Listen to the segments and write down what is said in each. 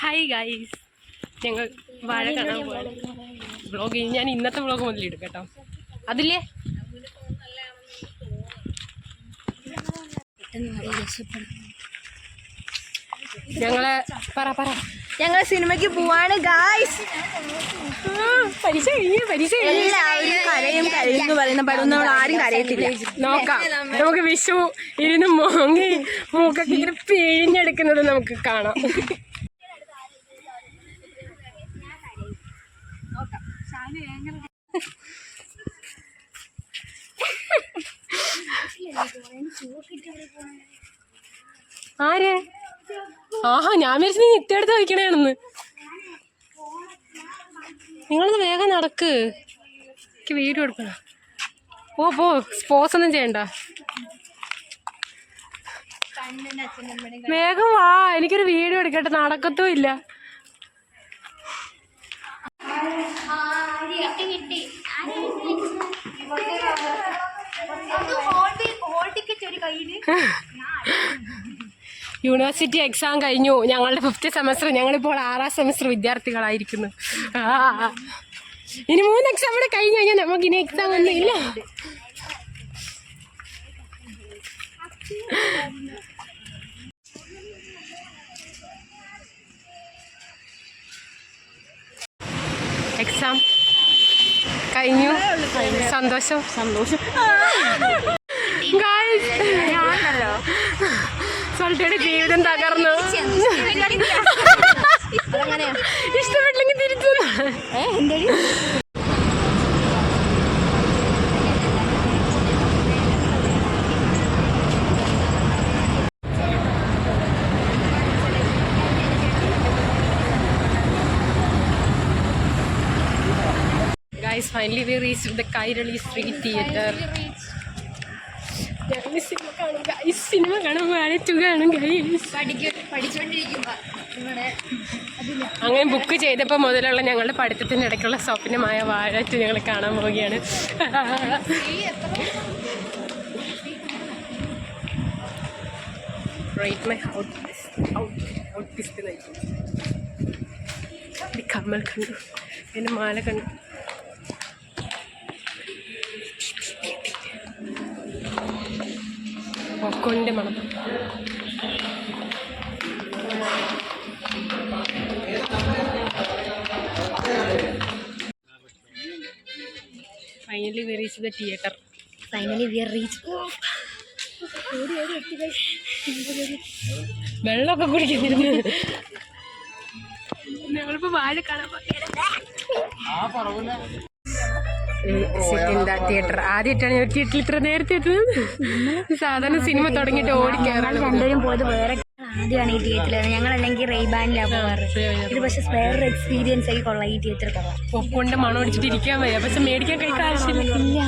Hi guys, ഞങ്ങൾ വാഴ കാണാൻ പോവാണ്. വ്ളോഗ് ഞാൻ ഇന്നത്തെ വ്ളോഗ് മുതലിടും കേട്ടോ. അതില്ലേ ഞങ്ങള് സിനിമയ്ക്ക് പോവാണ് ഗായ്സ്. പരീക്ഷ എല്ലാവരും കരയും കരയെന്ന് പറയുന്ന പടം നമ്മൾ ആരും കരയത്തില്ല. നോക്കാം, നമുക്ക് വിഷു ഇരുന്ന് മൂക്കൊക്കെ ഇങ്ങനെ പിഴിഞ്ഞെടുക്കുന്നത് നമുക്ക് കാണാം. ആരെ? ആഹാ, ഞാൻ വിചാരിച്ചു നീ ഇറ്റെടുത്ത് വയ്ക്കണേണെന്ന്. നിങ്ങളൊന്ന് വേഗം നടക്ക്, എനിക്ക് വീഡിയോ എടുക്കണം. പോ സ്പോസ് ഒന്നും ചെയ്യണ്ട, വേഗം വാ, എനിക്കൊരു വീഡിയോ എടുക്കട്ടെ. നടക്കത്തും ഇല്ല. യൂണിവേഴ്സിറ്റി എക്സാം കഴിഞ്ഞു. ഞങ്ങളുടെ 5th സെമസ്റ്റർ. ഞങ്ങളിപ്പോൾ 6ാം സെമസ്റ്റർ വിദ്യാർത്ഥികളായിരിക്കുന്നു. ഇനി 3 എക്സാം കൂടെ കഴിഞ്ഞു കഴിഞ്ഞാൽ നമുക്കിനി എക്സാം ഒന്നും ഇല്ല. എക്സാം കഴിഞ്ഞു. സന്തോഷം. സോൾട്ടയുടെ ജീവിതം തകർന്നു. ഇഷ്ടപ്പെട്ടില്ലെങ്കിൽ തിരിച്ചു. Guys, finally we reached the Kairali Street Theatre. Cinema കാണും, വാഴ2 കാണും ഗൈസ്. അങ്ങനെ ബുക്ക് ചെയ്തപ്പോൾ മുതലുള്ള ഞങ്ങളുടെ പഠിത്തത്തിൻ്റെ ഇടയ്ക്കുള്ള സ്വപ്നമായ വാഴ2 ഞങ്ങൾ കാണാൻ പോവുകയാണ്. കമ്മൽ കണ്ടു, എൻ്റെ മാല കണ്ടു. പൊക്കോണിൻ്റെ മണം. Finally we reach the theatre. വെള്ളമൊക്കെ കുടിക്കുന്നിരുന്നു. ഞങ്ങളിപ്പോൾ വാഴ കാണാൻ തിയേറ്റർ. ആദ്യമായിട്ടാണ് ഞാൻ തിയേറ്ററിൽ ഇത്ര നേരത്തെ എത്തുന്നത്. സാധാരണ സിനിമ തുടങ്ങിയിട്ട് ഓടിക്കാറ്. രണ്ടുപേരും പോയത് വേറെ ആദ്യമാണ് ഈ തിയേറ്ററിൽ. ഞങ്ങളല്ലെങ്കിൽ റെയ്ബാനിലാണ് പോകാറ്. ഇത് പക്ഷെ വേറൊരു എക്സ്പീരിയൻസ് ആയി കൊള്ളാം ഈ തിയേറ്ററിൽ പോകാം. പൊക്കൊണ്ട് മണം അടിച്ചിട്ട് ഇരിക്കാൻ വയ്യ, പക്ഷെ മേടിക്കാൻ കഴിക്കാൻ ആവശ്യമില്ല.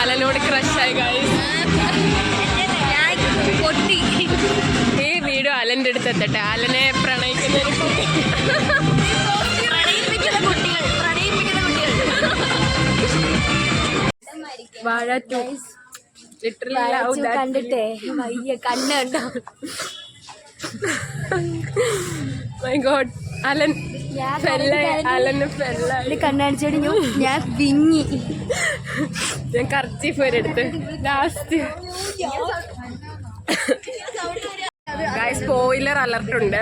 അലനോട് ക്രഷായി ഗൈസ്. ഈ വീഡിയോ അലൻ്റെ അടുത്ത് എത്തട്ടെ. അലനെ പ്രണയിക്കുന്ന വാഴ2 കണ്ടിട്ടേ വയ്യ, കണ്ണുണ്ടോ? മൈ ഗോഡ്, അലൻ കണ്ണടിച്ചോടി ഞാൻ വിങ്ങി. ഞാൻ കർച്ചീഫ് വരെ എടുത്ത് ലാസ്റ്റ്. സ്പോയിലർ അലർട്ട് ഉണ്ട്.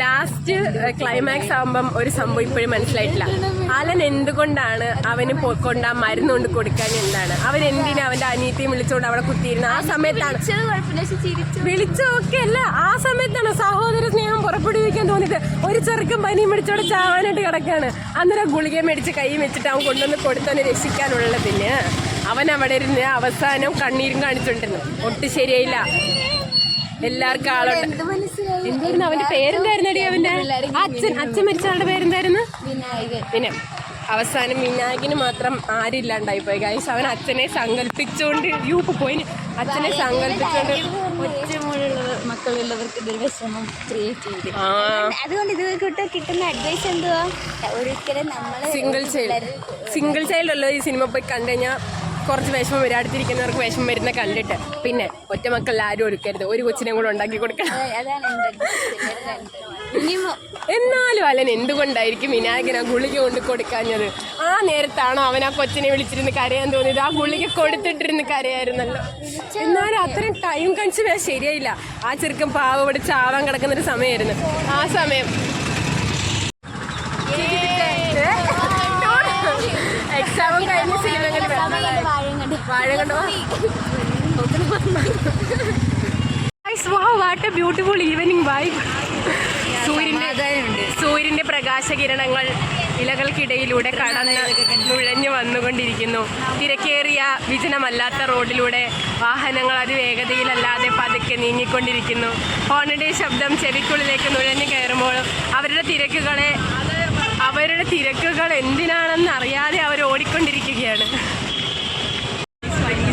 ലാസ്റ്റ് ക്ലൈമാക്സ് ആകുമ്പം ഒരു സംഭവം ഇപ്പോഴും മനസ്സിലായിട്ടില്ല. അലൻ എന്തുകൊണ്ടാണ് അവന് കൊണ്ട് ആ മരുന്ന് കൊണ്ട് കൊടുക്കാൻ? എന്താണ് അവൻ എന്തിനാ അവന്റെ അനിയത്തിയും വിളിച്ചുകൊണ്ട് അവിടെ കുത്തിയിരുന്നത്? ആ സമയത്താണ് വിളിച്ചൊക്കെ അല്ല, ആ സമയത്താണ് സഹോദര സ്നേഹം പുറപ്പെടുവിക്കാൻ തോന്നിയത്. ഒരു ചെറുക്കും പനിയും പിടിച്ചോടെ ചാവാനായിട്ട് കിടക്കാണ്. അന്നേരം ഗുളിക മേടിച്ച് കൈ വെച്ചിട്ട് അവൻ കൊണ്ടുവന്ന് കൊടുത്തവനെ രക്ഷിക്കാനുള്ളതിന് അവൻ അവിടെ ഇരുന്ന് അവസാനം കണ്ണീരും കാണിച്ചോണ്ടിരുന്നു. ഒട്ടും ശരിയായില്ല. എല്ലാവർക്കും ആളുണ്ട്. എന്തായിരുന്നു അവന്റെ പേരെന്തായിരുന്നടി? അവന്റെ അച്ഛൻ മരിച്ച ആളുടെ പേരെന്തായിരുന്നു? പിന്നെ അവസാനം വിനായകന് മാത്രം ആരില്ലാണ്ടായി പോയി ഗൈസ്. അവൻ അച്ഛനെ സങ്കല്പിച്ചുകൊണ്ട് പോയി അച്ഛനെ സങ്കല്പിച്ചുകൊണ്ട് മക്കളുള്ളവർക്ക് ഇതൊരു വിഷമം ക്രിയേറ്റ് ചെയ്ത്. അതുകൊണ്ട് ഇത് കിട്ടുന്ന അഡ്വൈസ് എന്തുവാ, ഒരിക്കലും നമ്മൾ സിംഗിൾ ചൈൽഡ് ഉള്ള ഈ സിനിമ പോയി കണ്ടു കഴിഞ്ഞാൽ കുറച്ച് വിഷമം വരും. അടുത്തിരിക്കുന്നവർക്ക് വിഷമം വരുന്ന കണ്ടിട്ട്. പിന്നെ ഒറ്റ മക്കളിൽ ആരും ഒരുക്കരുത്, ഒരു കൊച്ചിനെ കൂടെ ഉണ്ടാക്കി കൊടുക്കണം. എന്നാലും അലൻ എന്തുകൊണ്ടായിരിക്കും വിനായകൻ ആ ഗുളിക കൊണ്ട് കൊടുക്കാഞ്ഞത്? ആ നേരത്താണോ അവൻ ആ കൊച്ചിനെ വിളിച്ചിരുന്ന് കരയാൻ തോന്നിയത്? ആ ഗുളിക കൊടുത്തിട്ടിരുന്ന് കരയായിരുന്നല്ലോ. എന്നാലും അത്രയും ടൈം കൺസ്യൂം ചെയ്യാൻ ശരിയായില്ല. ആ ചെറുക്കൻ പാവ പിടിച്ച് ആവാൻ കിടക്കുന്നൊരു സമയമായിരുന്നു ആ സമയം. എക്സാമും കഴിഞ്ഞ സിനിമ വാഴ കണ്ടോ? What A beautiful evening vibe. സൂര്യന്റെ പ്രകാശകിരണങ്ങൾ ഇലകൾക്കിടയിലൂടെ കടന്ന് നുഴഞ്ഞു വന്നുകൊണ്ടിരിക്കുന്നു. തിരക്കേറിയ വിജനമല്ലാത്ത റോഡിലൂടെ വാഹനങ്ങൾ അതിവേഗതയിലല്ലാതെ പതുക്കെ നീങ്ങിക്കൊണ്ടിരിക്കുന്നു. ഹോണിന്റെ ശബ്ദം ചെവിക്കുള്ളിലേക്ക് നുഴഞ്ഞു കയറുമ്പോൾ അവരുടെ തിരക്കുകൾ എന്തിനാണെന്ന് അറിയാതെ അവർ ഓടിക്കൊണ്ടിരിക്കുകയാണ്.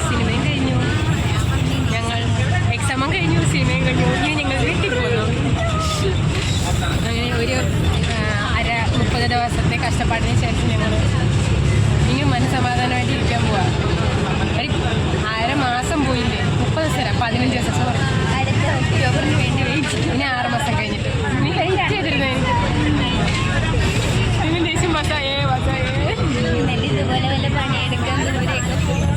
സിനിമയും കഴിഞ്ഞു, ഞങ്ങൾ എക്സാമും കഴിഞ്ഞു, സിനിമയും കഴിഞ്ഞു. ഇനി ഞങ്ങൾ വീട്ടിൽ പോകുന്നു. അങ്ങനെ ഒരു 30 ദിവസത്തെ കഷ്ടപ്പാടിന് ശേഷം ഞങ്ങൾ ഇനിയും മനസ്സമാധാനമായിട്ട് ഇരിക്കാൻ പോവാം. ഒരു മാസം പോയില്ലേ, 30 ദിവസം 15 ദിവസം സോറി, അടുത്ത ഒക്ടോബറിന് വേണ്ടി വെയിറ്റ്. ഇനി 6 മാസം കഴിഞ്ഞിട്ട് നീ വെയിറ്റ് ചെയ്തിരുന്നു. എനിക്ക് ദേഷ്യം മസായേ ഇതുപോലെ വല്ല പണിയെടുക്കാൻ ദൂരെയൊക്കെ പോകും.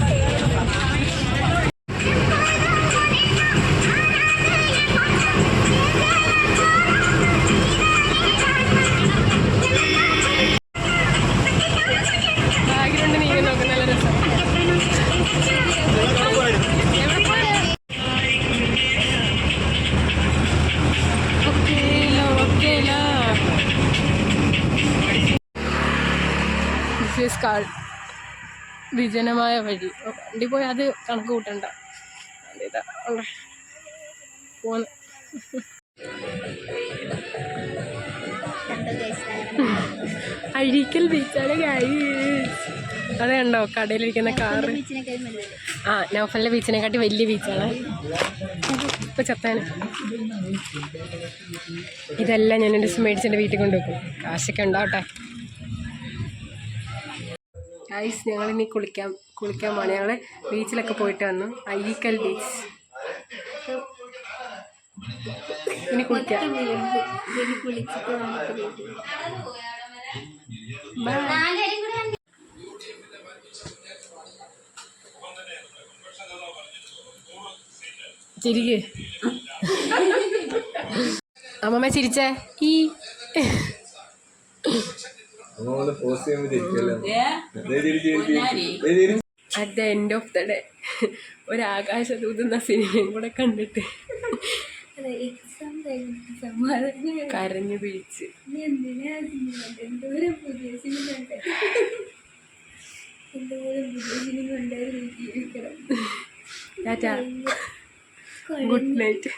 ബാക്ക്ഗ്രൗണ്ട് നീങ്ങി നോക്കും, നല്ല രസം. വിജനമായ വഴി വണ്ടി പോയി അത് കണക്ക് കൂട്ടണ്ട. പോന്ന് അഴീക്കൽ ബീച്ചാണ്. അത് കണ്ടോ കടയിലിരിക്കുന്ന കാറ്? ആ, നൗഫലിന്റെ ബീച്ചിനെക്കാട്ടി വലിയ ബീച്ചാണ്. ഇപ്പൊ ചത്താന് ഇതെല്ലാം ഞാൻ എൻ്റെ മേടിച്ചെൻ്റെ വീട്ടിൽ കൊണ്ടുവെക്കും. കാശൊക്കെ ഉണ്ടാവട്ടെ. ഗൈസ്, ഞങ്ങളിനി കുളിക്കാൻ പോകണം. ഞങ്ങൾ ബീച്ചിലൊക്കെ പോയിട്ട് വന്നു. അഴീക്കൽ ബീച്ച്. ഇനി കുളിക്കാം. ചിരിക്ക് അമ്മമ്മ, ചിരിച്ചേ. ഈ at the end of the day ഒരു ആകാശദൂതുന്ന സിനിമയും കൂടെ കണ്ടിട്ട് കരഞ്ഞു പിടിച്ച്. Good night.